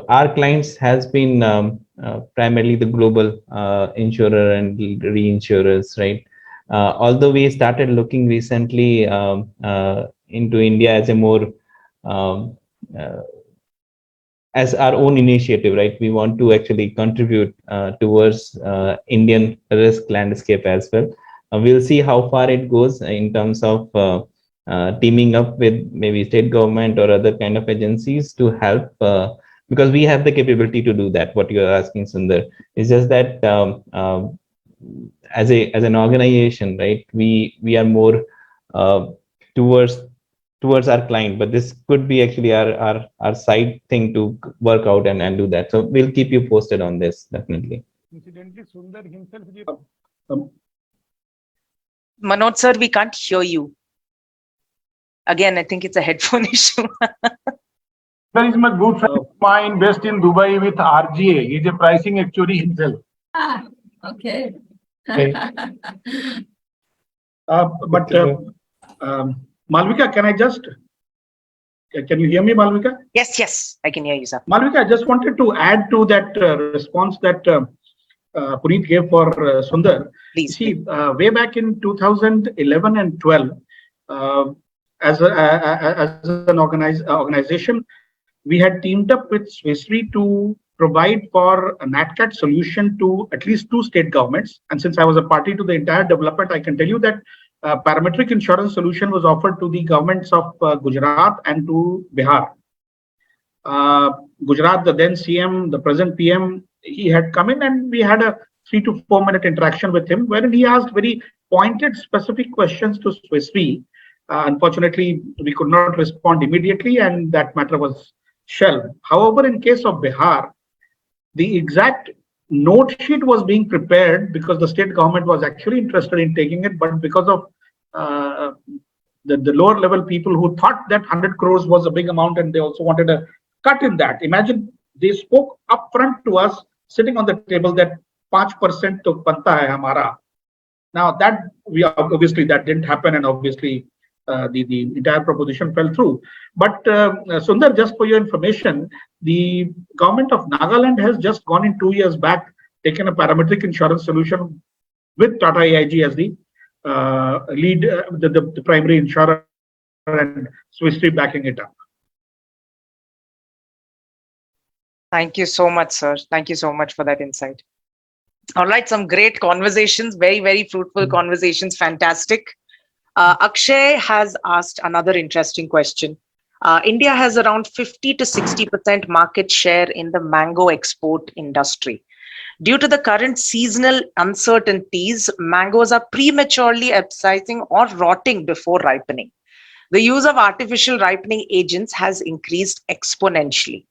Speaker 3: our clients has been primarily the global insurer and reinsurers, right? Although we started looking recently into India as a more as our own initiative, right? We want to actually contribute towards Indian risk landscape as well. We'll see how far it goes in terms of teaming up with maybe state government or other kind of agencies to help, because we have the capability to do that. What you're asking, Sundar, is just that as an organization, right? We are more towards our client, but this could be actually our side thing to work out and do that. So we'll keep you posted on this, definitely.
Speaker 1: Incidentally, Sundar himself.
Speaker 4: Manoj sir, we can't hear you. Again, I think it's a headphone issue.
Speaker 5: There is my good friend of mine based in Dubai with RGA. He's a pricing actuary himself.
Speaker 2: Okay.
Speaker 1: Malvika, can you hear me, Malvika?
Speaker 4: Yes, yes, I can hear you, sir.
Speaker 1: Malvika, I just wanted to add to that response that Puneet gave for Sundar.
Speaker 4: Please.
Speaker 1: See, way back in 2011 and 12, as an organization, we had teamed up with Swiss Re to provide for a NatCat solution to at least 2 state governments. And since I was a party to the entire development, I can tell you that parametric insurance solution was offered to the governments of Gujarat and to Bihar. Gujarat, the then CM, the present PM, he had come in and we had a 3 to 4 minute interaction with him, wherein he asked very pointed, specific questions to Swiss Re. Unfortunately, we could not respond immediately, and that matter was shelved. However, in case of Bihar, the exact note sheet was being prepared because the state government was actually interested in taking it, but because of the lower level people who thought that 100 crores was a big amount and they also wanted a cut in that. Imagine they spoke upfront to us sitting on the table that 5% to banta hai hamara. Now that obviously that didn't happen, and obviously the entire proposition fell through. But Sundar, just for your information, the government of Nagaland has just gone in 2 years back, taken a parametric insurance solution with Tata AIG as the lead, the primary insurer, and Swiss Re backing it up.
Speaker 4: Thank you so much, sir. Thank you so much for that insight. All right, some great conversations, very, very fruitful conversations. Fantastic. Akshay has asked another interesting question. India has around 50 to 60% market share in the mango export industry. Due to the current seasonal uncertainties, mangoes are prematurely upsizing or rotting before ripening. The use of artificial ripening agents has increased exponentially.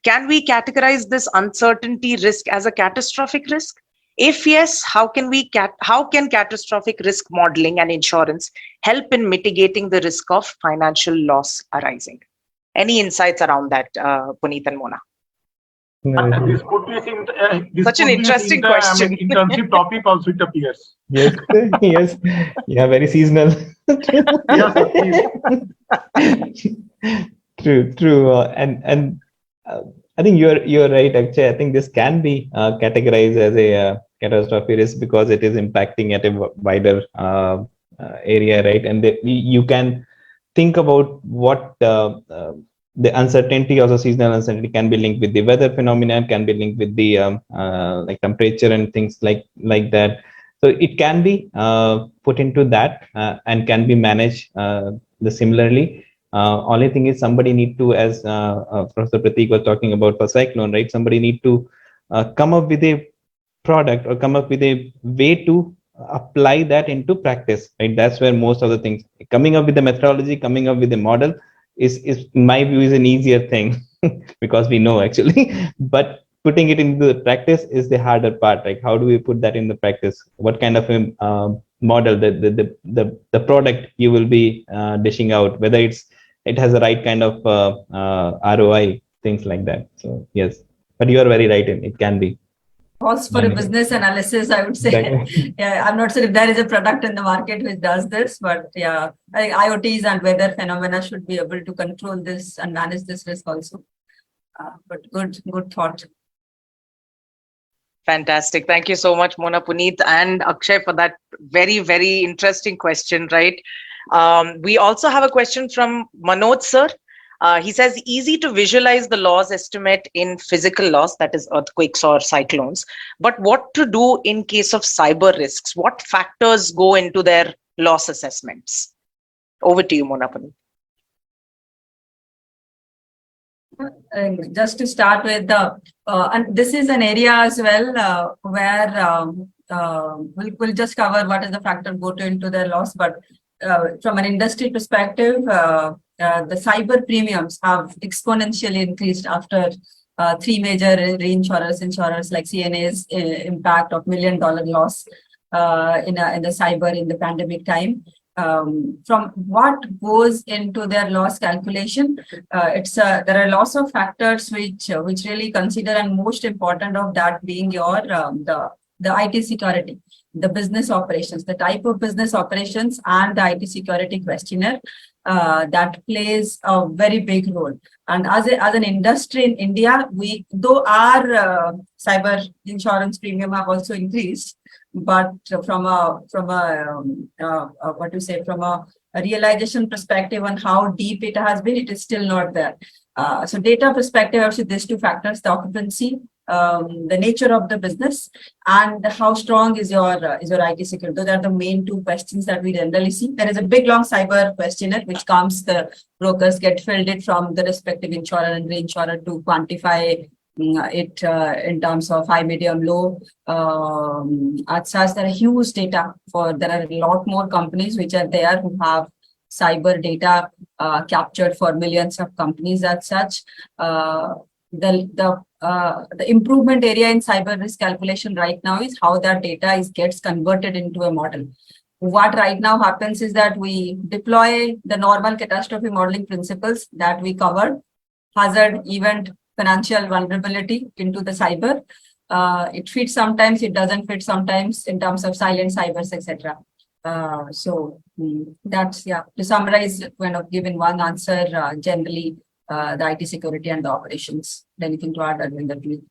Speaker 4: Can we categorize this uncertainty risk as a catastrophic risk? If yes, how can catastrophic risk modeling and insurance help in mitigating the risk of financial loss arising? Any insights around that, Puneet and Mona?
Speaker 5: This could be
Speaker 4: Such an interesting question.
Speaker 5: Intensive topic also, it appears.
Speaker 3: Yes, yes, yeah, very seasonal.
Speaker 5: Yes,
Speaker 3: True, and I think you're right. Actually, I think this can be categorized as a catastrophe risk because it is impacting at a wider area, right? And you can think about what the uncertainty, also seasonal uncertainty, can be linked with the weather phenomenon, can be linked with the like temperature and things like that. So it can be put into that and can be managed similarly. Only thing is somebody need to, as Professor Prateek was talking about for Cyclone, right? Somebody need to come up with a product or come up with a way to apply that into practice, right? That's where most of the things, coming up with the methodology, coming up with a model is in my view is an easier thing because we know actually, but putting it into the practice is the harder part. Like, how do we put that in the practice? What kind of a model, the product you will be dishing out, whether it has the right kind of ROI, things like that. So yes, but you are very right, in it can be.
Speaker 2: Calls for a business analysis, I would say.
Speaker 3: Exactly.
Speaker 2: Yeah, I'm not sure if there is a product in the market which does this, but yeah, IoTs and weather phenomena should be able to control this and manage this risk also. But good thought.
Speaker 4: Fantastic. Thank you so much, Mona, Puneet, and Akshay for that very, very interesting question, right? We also have a question from Manoj, sir. He says, easy to visualize the loss estimate in physical loss, that is earthquakes or cyclones, but what to do in case of cyber risks? What factors go into their loss assessments? Over to you, Mona, Puneet.
Speaker 2: Just to start with, and this is an area as well where we'll just cover what is the factor go to into their loss, but from an industry perspective, the cyber premiums have exponentially increased after three major insurers like CNA's impact of $1 million loss in the cyber in the pandemic time. From what goes into their loss calculation, there are lots of factors which really consider, and most important of that being your the IT security, the business operations, the type of business operations, and the IT security questionnaire that plays a very big role. And as an industry in India, though our cyber insurance premium have also increased, but from a realization perspective on how deep it has been, it is still not there. So data perspective, actually, these two factors: the occupancy, the nature of the business, and how strong is your IT security. Those are the main two questions that we generally see. There is a big long cyber questionnaire which comes, the brokers get filled it from the respective insurer and reinsurer to quantify it in terms of high, medium, low. As such, there are huge data there are a lot more companies which are there who have cyber data captured for millions of companies. As such, the improvement area in cyber risk calculation right now is how that data gets converted into a model. What right now happens is that we deploy the normal catastrophe modeling principles that we covered: hazard, event, financial vulnerability into the cyber. It fits sometimes, it doesn't fit sometimes in terms of silent cybers, etc. So that's, yeah, to summarize, when I've given one answer, generally the IT security and the operations. Anything to add, Arvinder, please?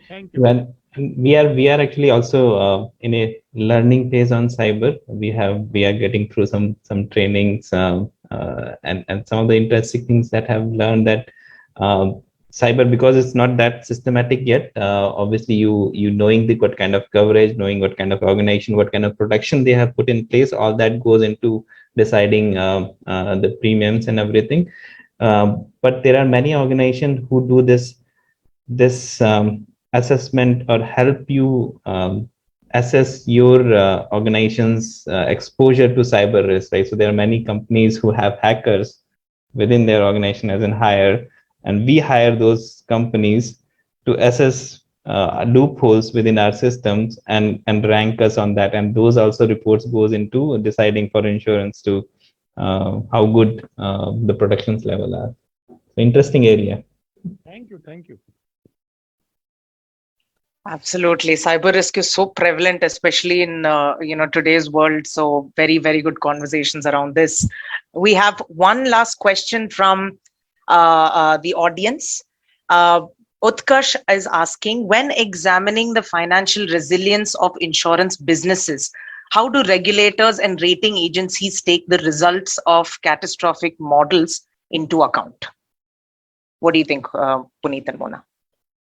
Speaker 5: Thank you.
Speaker 3: Well, we are actually also in a learning phase on cyber. We are getting through some trainings and some of the interesting things that have learned that cyber, because it's not that systematic yet. Obviously, you knowing what kind of coverage, knowing what kind of organization, what kind of protection they have put in place, all that goes into deciding the premiums and everything. But there are many organizations who do this assessment or help you assess your organization's exposure to cyber risk, right? So there are many companies who have hackers within their organization as in hire, and we hire those companies to assess loopholes within our systems and rank us on that. And those also reports goes into deciding for insurance to how good the protections level are. So interesting area.
Speaker 5: Thank you.
Speaker 4: Absolutely. Cyber risk is so prevalent, especially in today's world. So very, very good conversations around this. We have one last question from the audience. Utkarsh is asking, when examining the financial resilience of insurance businesses, how do regulators and rating agencies take the results of catastrophic models into account? What do you think, Puneet and Mona?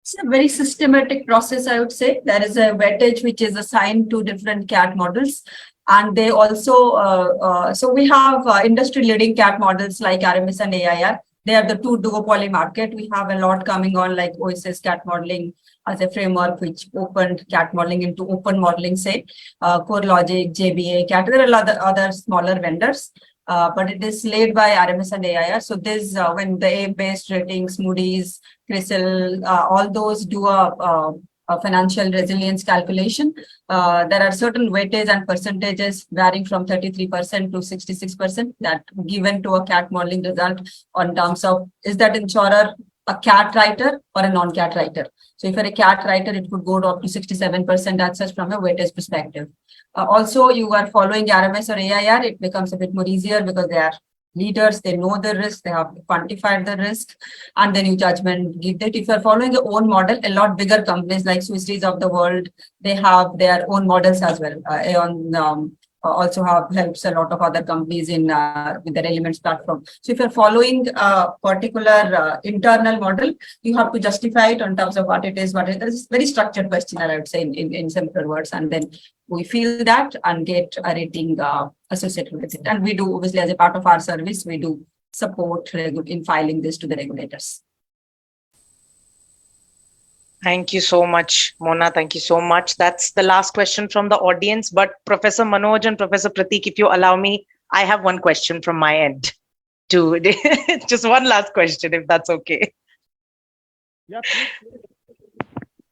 Speaker 2: It's a very systematic process, I would say. There is a weightage which is assigned to different CAT models. And they also, so we have industry leading CAT models like RMS and AIR. They are the two duopoly market. We have a lot coming on like OSS cat modeling as a framework, which opened cat modeling into open modeling, say, CoreLogic, JBA, cat. There are other smaller vendors. But it is led by RMS and AIR. So this, when the A-based ratings, Moody's, CRISIL, all those do a financial resilience calculation. There are certain weightage and percentages varying from 33% to 66% that given to a cat modeling result on terms of, is that insurer a cat writer or a non-cat writer? So if you're a cat writer, it could go up to 67% as such from a weightage perspective. Also, you are following RMS or AIR, it becomes a bit more easier because they are leaders, they know the risk, they have quantified the risk, and then you judgment give that. If you're following your own model, a lot bigger companies like Swiss Re's of the world, they have their own models as well. Aon also helps a lot of other companies in with their Elements platform. So if you're following a particular internal model, you have to justify it in terms of what it is, It's very structured questionnaire, I would say, in simpler words, and then we feel that and get a rating associated with it. And we do, obviously, as a part of our service, we do support in filing this to the regulators.
Speaker 4: Thank you so much, Mona. Thank you so much. That's the last question from the audience. But Professor Manoj and Professor Prateek, if you allow me, I have one question from my end. Just one last question, if that's okay.
Speaker 5: Yeah,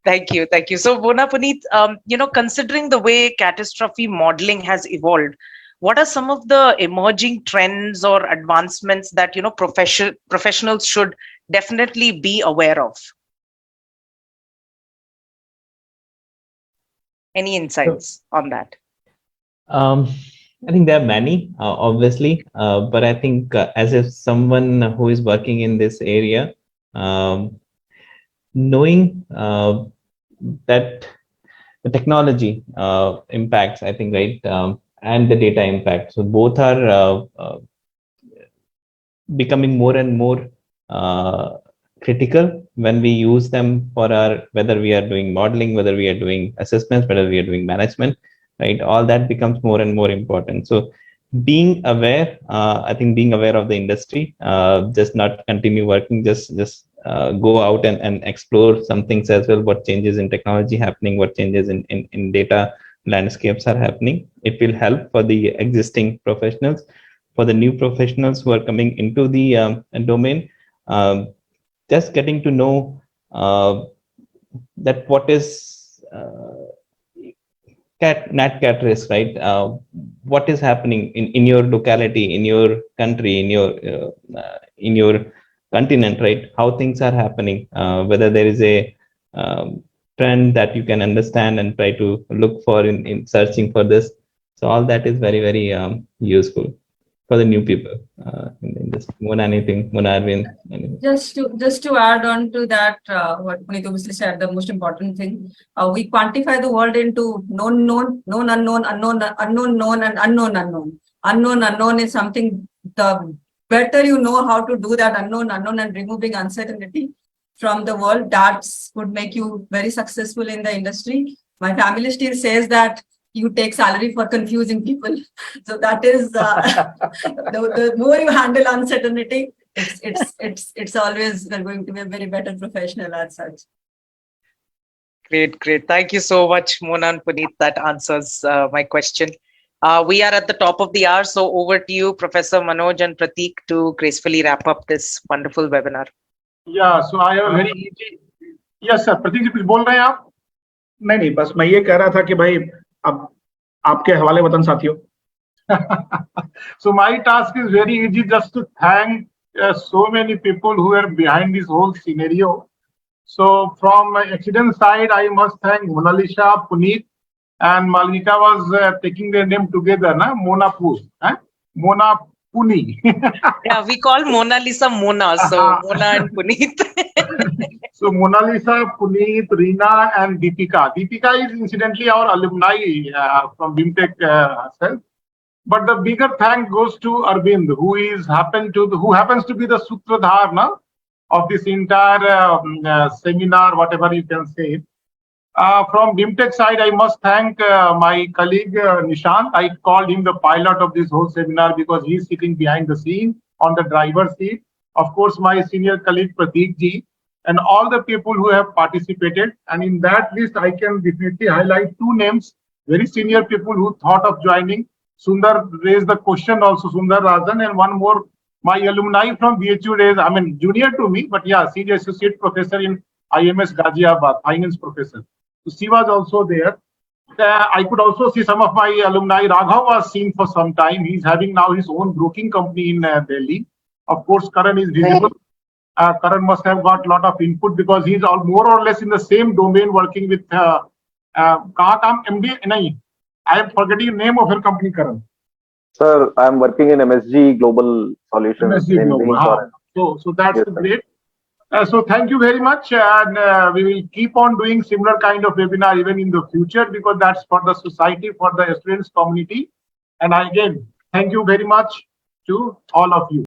Speaker 4: Thank you. Thank you. So, Mona, Puneet, considering the way catastrophe modeling has evolved, what are some of the emerging trends or advancements that, professionals should definitely be aware of? Any insights on that?
Speaker 3: I think there are many, obviously, but I think as if someone who is working in this area, knowing that the technology impacts, I think, right, and the data impact. So both are becoming more and more critical when we use them for whether we are doing modeling, whether we are doing assessments, whether we are doing management, right? All that becomes more and more important. So being aware, I think being aware of the industry, just not continue working, just go out and explore some things as well, what changes in technology happening, what changes in data landscapes are happening. It will help for the existing professionals, for the new professionals who are coming into the domain. Just getting to know that what is nat cat risk, right? What is happening in your locality, in your country, in your continent, right? How things are happening, whether there is a trend that you can understand and try to look for in searching for this. So all that is very, very useful for the new people in this. Mona, anything? Mona, Arvind?
Speaker 2: Just to add on to that, what Puneet obviously said, the most important thing, we quantify the world into known, known, unknown, unknown, known, and unknown, unknown. Unknown is something, the better you know how to do that unknown, and removing uncertainty from the world, that would make you very successful in the industry. My family still says that you take salary for confusing people. So that is the more you handle uncertainty, it's always going to be a very better professional as such.
Speaker 4: Great. Thank you so much, Mona and Puneet. That answers my question. We are at the top of the hour, so over to you, Professor Manoj and Prateek, to gracefully wrap up this wonderful webinar.
Speaker 5: Yeah, so I have a very easy. Yes, sir. Prateek ji, कुछ बोल रहे हैं आप?
Speaker 1: नहीं, बस मैं ये कह रहा था कि भाई अब आपके हवाले वतन साथियों.
Speaker 5: So my task is very easy, just to thank so many people who are behind this whole scenario. So from exceedance side, I must thank Mona Lisa, Puneet, and Malvika was taking their name together, na? Mona Poo, Mona Puni.
Speaker 4: Yeah, we call Mona Lisa Mona, so Mona and Puneet.
Speaker 5: So Mona Lisa, Puneet, Reena, and Deepika. Deepika is incidentally our alumni from BIMTech herself. But the bigger thank goes to Arvind, who happens to be the sutradhar na, of this entire seminar, whatever you can say. From BIMTech side, I must thank my colleague Nishant. I called him the pilot of this whole seminar because he's sitting behind the scene on the driver's seat. of course, my senior colleague Prateek ji, and all the people who have participated. And in that list, I can definitely highlight two names, very senior people who thought of joining. Sundar raised the question also, Sundar Rajan, and one more, my alumni from BHU raised, I mean, junior to me, but yeah, senior associate professor in IMS Ghaziabad, finance professor. So she was also there. I could also see some of my alumni. Raghav was seen for some time. He's having now his own broking company in Delhi. Of course, Karan is visible. Karan must have got a lot of input because he's all more or less in the same domain working with MD. I am forgetting the name of your company, Karan.
Speaker 6: Sir, I'm working in MSG Global Solutions.
Speaker 5: MSG Global. So that's
Speaker 6: Yes,
Speaker 5: great. So thank you very much, and we will keep on doing similar kind of webinar even in the future because that's for the society, for the students community. And again, thank you very much to all of you.